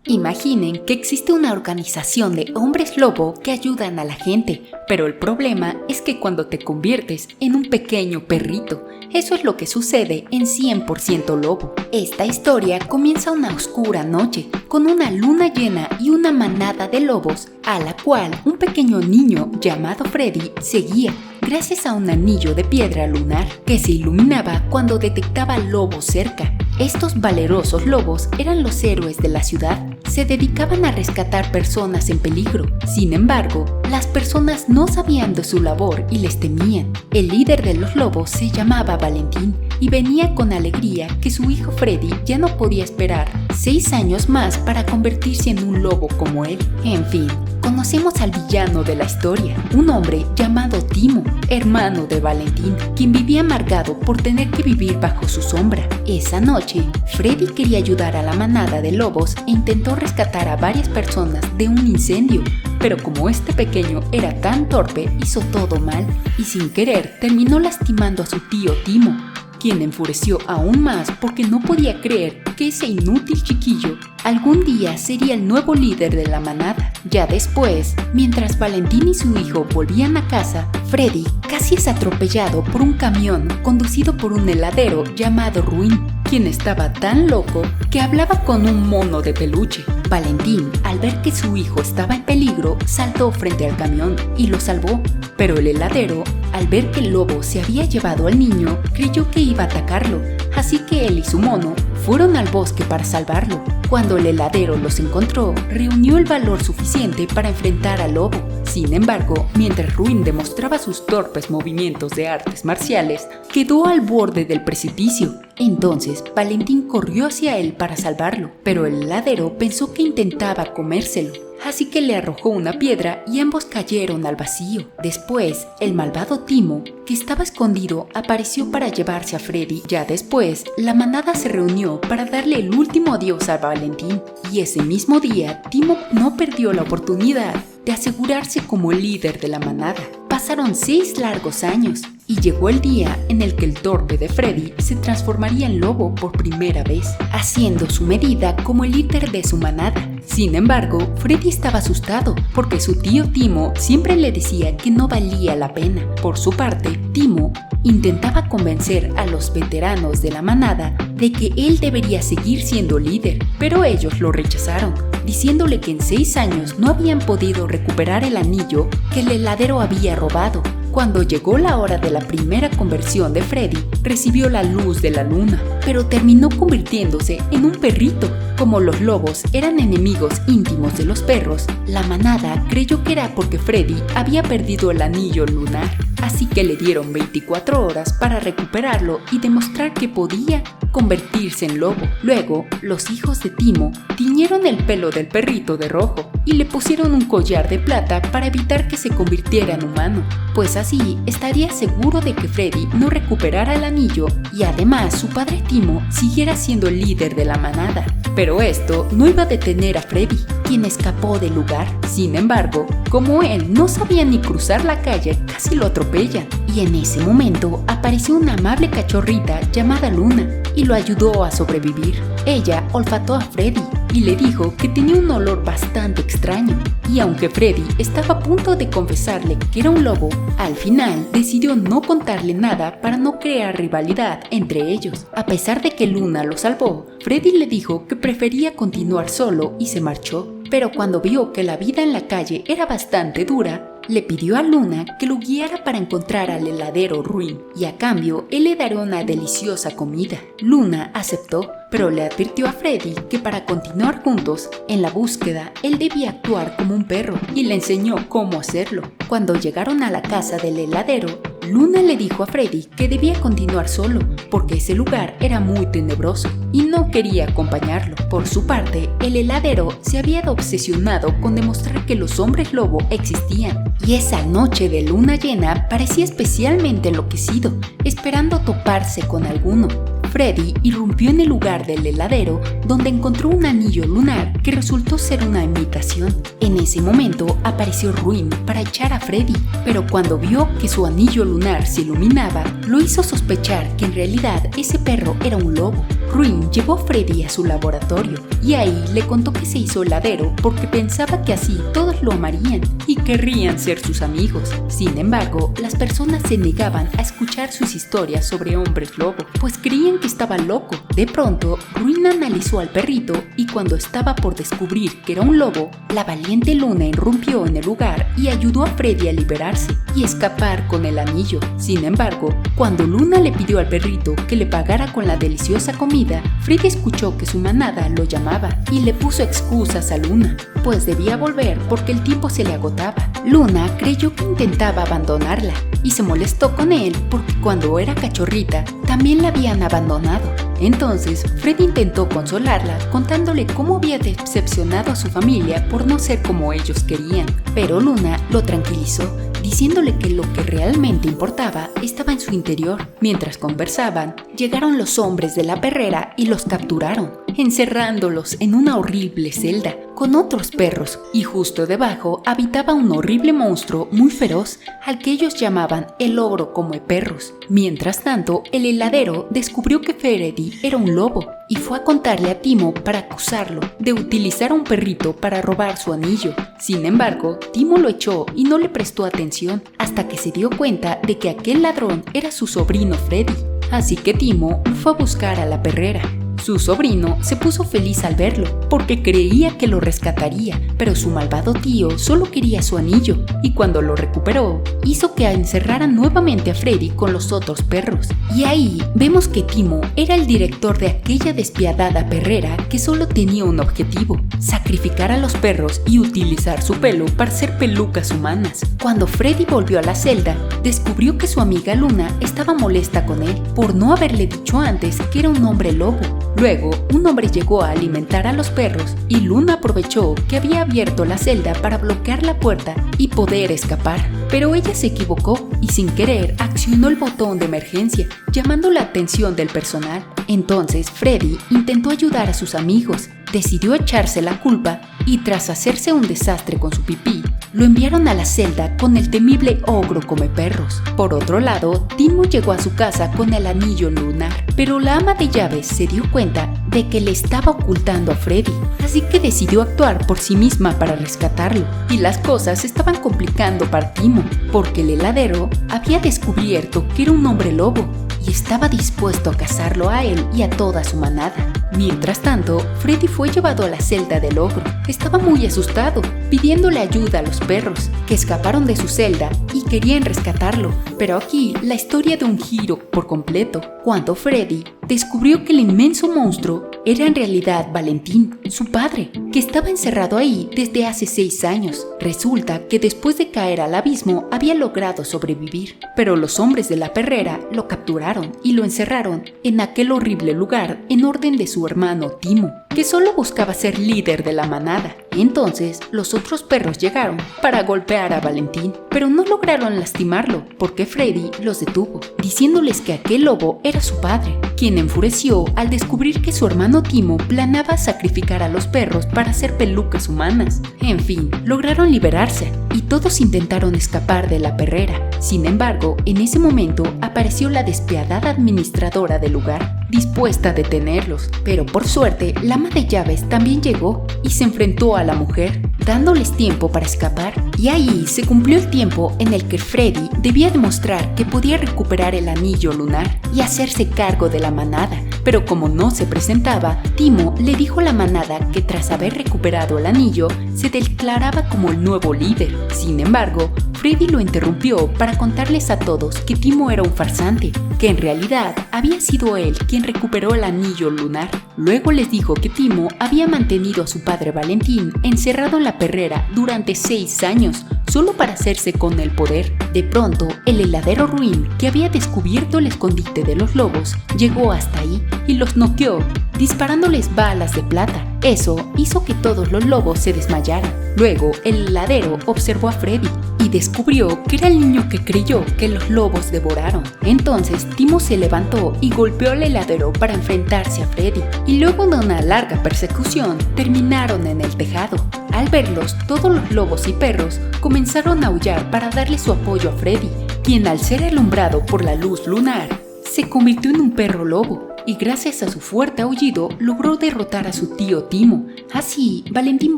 Imaginen que existe una organización de hombres lobo que ayudan a la gente, pero el problema es que cuando te conviertes en un pequeño perrito, eso es lo que sucede en 100% Lobo. Esta historia comienza una oscura noche, con una luna llena y una manada de lobos, a la cual un pequeño niño llamado Freddy seguía, gracias a un anillo de piedra lunar que se iluminaba cuando detectaba lobos cerca. Estos valerosos lobos eran los héroes de la ciudad. Se dedicaban a rescatar personas en peligro. Sin embargo, las personas no sabían de su labor y les temían. El líder de los lobos se llamaba Valentín y venía con alegría que su hijo Freddy ya no podía esperar 6 años más para convertirse en un lobo como él. En fin, conocemos al villano de la historia, un hombre llamado Timo, hermano de Valentín, quien vivía amargado por tener que vivir bajo su sombra. Esa noche, Freddy quería ayudar a la manada de lobos e intentó rescatar a varias personas de un incendio, pero como este pequeño era tan torpe, hizo todo mal y sin querer terminó lastimando a su tío Timo, quien enfureció aún más porque no podía creer que ese inútil chiquillo algún día sería el nuevo líder de la manada. Ya después, mientras Valentín y su hijo volvían a casa, Freddy casi es atropellado por un camión conducido por un heladero llamado Ruin, quien estaba tan loco que hablaba con un mono de peluche. Valentín, al ver que su hijo estaba en peligro, saltó frente al camión y lo salvó, pero el heladero, al ver que el lobo se había llevado al niño, creyó que iba a atacarlo, así que él y su mono fueron al bosque para salvarlo. Cuando el heladero los encontró, reunió el valor suficiente para enfrentar al lobo. Sin embargo, mientras Ruin demostraba sus torpes movimientos de artes marciales, quedó al borde del precipicio. Entonces, Valentín corrió hacia él para salvarlo, pero el heladero pensó que intentaba comérselo, así que le arrojó una piedra y ambos cayeron al vacío. Después, el malvado Timo, que estaba escondido, apareció para llevarse a Freddy. Ya después, la manada se reunió para darle el último adiós a Valentín, y ese mismo día, Timo no perdió la oportunidad de asegurarse como el líder de la manada. Pasaron 6 largos años y llegó el día en el que el torpe de Freddy se transformaría en lobo por primera vez, haciendo su medida como el líder de su manada. Sin embargo, Freddy estaba asustado porque su tío Timo siempre le decía que no valía la pena. Por su parte, Timo intentaba convencer a los veteranos de la manada de que él debería seguir siendo líder, pero ellos lo rechazaron, diciéndole que en 6 años no habían podido recuperar el anillo que el heladero había robado. Cuando llegó la hora de la primera conversión de Freddy, recibió la luz de la luna, pero terminó convirtiéndose en un perrito. Como los lobos eran enemigos íntimos de los perros, la manada creyó que era porque Freddy había perdido el anillo lunar, así que le dieron 24 horas para recuperarlo y demostrar que podía convertirse en lobo. Luego, los hijos de Timo tiñeron el pelo del perrito de rojo y le pusieron un collar de plata para evitar que se convirtiera en humano, pues así estaría seguro de que Freddy no recuperara el anillo y además su padre Timo siguiera siendo el líder de la manada. Pero esto no iba a detener a Freddy, quien escapó del lugar. Sin embargo, como él no sabía ni cruzar la calle, casi lo atropellan. Y en ese momento apareció una amable cachorrita llamada Luna y lo ayudó a sobrevivir. Ella olfató a Freddy y le dijo que tenía un olor bastante extraño. Y aunque Freddy estaba a punto de confesarle que era un lobo, al final decidió no contarle nada para no crear rivalidad entre ellos. A pesar de que Luna lo salvó, Freddy le dijo que prefería continuar solo y se marchó. Pero cuando vio que la vida en la calle era bastante dura, le pidió a Luna que lo guiara para encontrar al heladero Ruin y a cambio él le daría una deliciosa comida. Luna aceptó, pero le advirtió a Freddy que para continuar juntos en la búsqueda él debía actuar como un perro y le enseñó cómo hacerlo. Cuando llegaron a la casa del heladero, Luna le dijo a Freddy que debía continuar solo porque ese lugar era muy tenebroso y no quería acompañarlo. Por su parte, el heladero se había obsesionado con demostrar que los hombres lobo existían y esa noche de luna llena parecía especialmente enloquecido, esperando toparse con alguno. Freddy irrumpió en el lugar del heladero donde encontró un anillo lunar que resultó ser una imitación. En ese momento apareció Ruin para echar a Freddy, pero cuando vio que su anillo lunar se iluminaba, lo hizo sospechar que en realidad ese perro era un lobo. Ruin llevó a Freddy a su laboratorio y ahí le contó que se hizo heladero porque pensaba que así todos lo amarían y querrían ser sus amigos. Sin embargo, las personas se negaban a escuchar sus historias sobre hombres lobo, pues creían que estaba loco. De pronto, Ruin analizó al perrito y cuando estaba por descubrir que era un lobo, la valiente Luna irrumpió en el lugar y ayudó a Freddy a liberarse y escapar con el anillo. Sin embargo, cuando Luna le pidió al perrito que le pagara con la deliciosa comida, Freddy escuchó que su manada lo llamaba y le puso excusas a Luna, pues debía volver porque el tiempo se le agotaba. Luna creyó que intentaba abandonarla y se molestó con él porque cuando era cachorrita también la habían abandonado. Entonces, Freddy intentó consolarla contándole cómo había decepcionado a su familia por no ser como ellos querían, pero Luna lo tranquilizó, diciéndole que lo que realmente importaba estaba en su interior. Mientras conversaban, llegaron los hombres de la perrera y los capturaron, encerrándolos en una horrible celda con otros perros, y justo debajo habitaba un horrible monstruo muy feroz al que ellos llamaban el ogro come perros. Mientras tanto, el heladero descubrió que Freddy era un lobo y fue a contarle a Timo para acusarlo de utilizar a un perrito para robar su anillo. Sin embargo, Timo lo echó y no le prestó atención hasta que se dio cuenta de que aquel ladrón era su sobrino Freddy. Así que Timo lo fue a buscar a la perrera. Su sobrino se puso feliz al verlo porque creía que lo rescataría, pero su malvado tío solo quería su anillo y cuando lo recuperó, hizo que encerraran nuevamente a Freddy con los otros perros. Y ahí vemos que Timo era el director de aquella despiadada perrera que solo tenía un objetivo: sacrificar a los perros y utilizar su pelo para hacer pelucas humanas. Cuando Freddy volvió a la celda, descubrió que su amiga Luna estaba molesta con él por no haberle dicho antes que era un hombre lobo. Luego, un hombre llegó a alimentar a los perros y Luna aprovechó que había abierto la celda para bloquear la puerta y poder escapar. Pero ella se equivocó y sin querer accionó el botón de emergencia, llamando la atención del personal. Entonces, Freddy intentó ayudar a sus amigos, decidió echarse la culpa y tras hacerse un desastre con su pipí, lo enviaron a la celda con el temible ogro come perros. Por otro lado, Timo llegó a su casa con el anillo lunar, pero la ama de llaves se dio cuenta de que le estaba ocultando a Freddy, así que decidió actuar por sí misma para rescatarlo. Y las cosas se estaban complicando para Timo, porque el heladero había descubierto que era un hombre lobo y estaba dispuesto a cazarlo a él y a toda su manada. Mientras tanto, Freddy fue llevado a la celda del ogro. Estaba muy asustado, pidiéndole ayuda a los perros, que escaparon de su celda y querían rescatarlo. Pero aquí la historia da un giro por completo, cuando Freddy descubrió que el inmenso monstruo era en realidad Valentín, su padre, que estaba encerrado ahí desde hace 6 años. Resulta que después de caer al abismo había logrado sobrevivir, pero los hombres de la perrera lo capturaron y lo encerraron en aquel horrible lugar en orden de su hermano Timo, que solo buscaba ser líder de la manada. Entonces los otros perros llegaron para golpear a Valentín, pero no lograron lastimarlo porque Freddy los detuvo, diciéndoles que aquel lobo era su padre, quien enfureció al descubrir que su hermano Timo planeaba sacrificar a los perros para hacer pelucas humanas. En fin, lograron liberarse y todos intentaron escapar de la perrera. Sin embargo, en ese momento apareció la despiadada administradora del lugar, dispuesta a detenerlos, pero por suerte la ama de llaves también llegó y se enfrentó a la mujer, dándoles tiempo para escapar. Y ahí se cumplió el tiempo en el que Freddy debía demostrar que podía recuperar el anillo lunar y hacerse cargo de la manada. Pero como no se presentaba, Timo le dijo a la manada que tras haber recuperado el anillo, se declaraba como el nuevo líder. Sin embargo, Freddy lo interrumpió para contarles a todos que Timo era un farsante, que en realidad había sido él quien recuperó el anillo lunar. Luego les dijo que Timo había mantenido a su padre Valentín encerrado en la perrera durante 6 años, solo para hacerse con el poder. De pronto, el heladero Ruin, que había descubierto el escondite de los lobos, llegó hasta ahí y los noqueó, disparándoles balas de plata. Eso hizo que todos los lobos se desmayaran. Luego, el heladero observó a Freddy y descubrió que era el niño que creyó que los lobos devoraron. Entonces, Timo se levantó y golpeó al heladero para enfrentarse a Freddy. Y luego de una larga persecución, terminaron en el tejado. Al verlos, todos los lobos y perros comenzaron a aullar para darle su apoyo a Freddy, quien al ser alumbrado por la luz lunar, se convirtió en un perro lobo. y gracias a su fuerte aullido logró derrotar a su tío Timo. Así, Valentín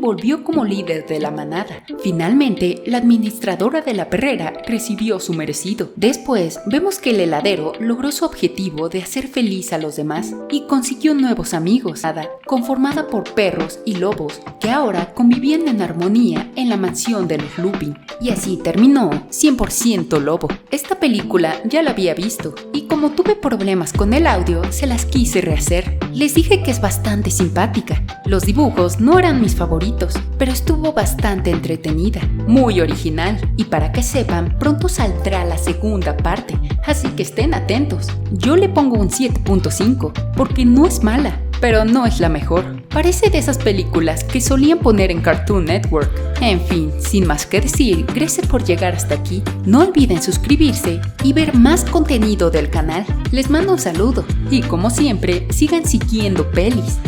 volvió como líder de la manada. Finalmente, la administradora de la perrera recibió su merecido. Después, vemos que el heladero logró su objetivo de hacer feliz a los demás y consiguió nuevos amigos, conformada por perros y lobos que ahora convivían en armonía en la mansión de los Lupin. Y así terminó 100% Lobo. Esta película ya la había visto y como tuve problemas con el audio, se las quise rehacer. Les dije que es bastante simpática. Los dibujos no eran mis favoritos, pero estuvo bastante entretenida, muy original. Y para que sepan, pronto saldrá la segunda parte, así que estén atentos. Yo le pongo un 7.5 porque no es mala, pero no es la mejor. Parece de esas películas que solían poner en Cartoon Network. En fin, sin más que decir, gracias por llegar hasta aquí. No olviden suscribirse y ver más contenido del canal. Les mando un saludo y como siempre, sigan siguiendo pelis.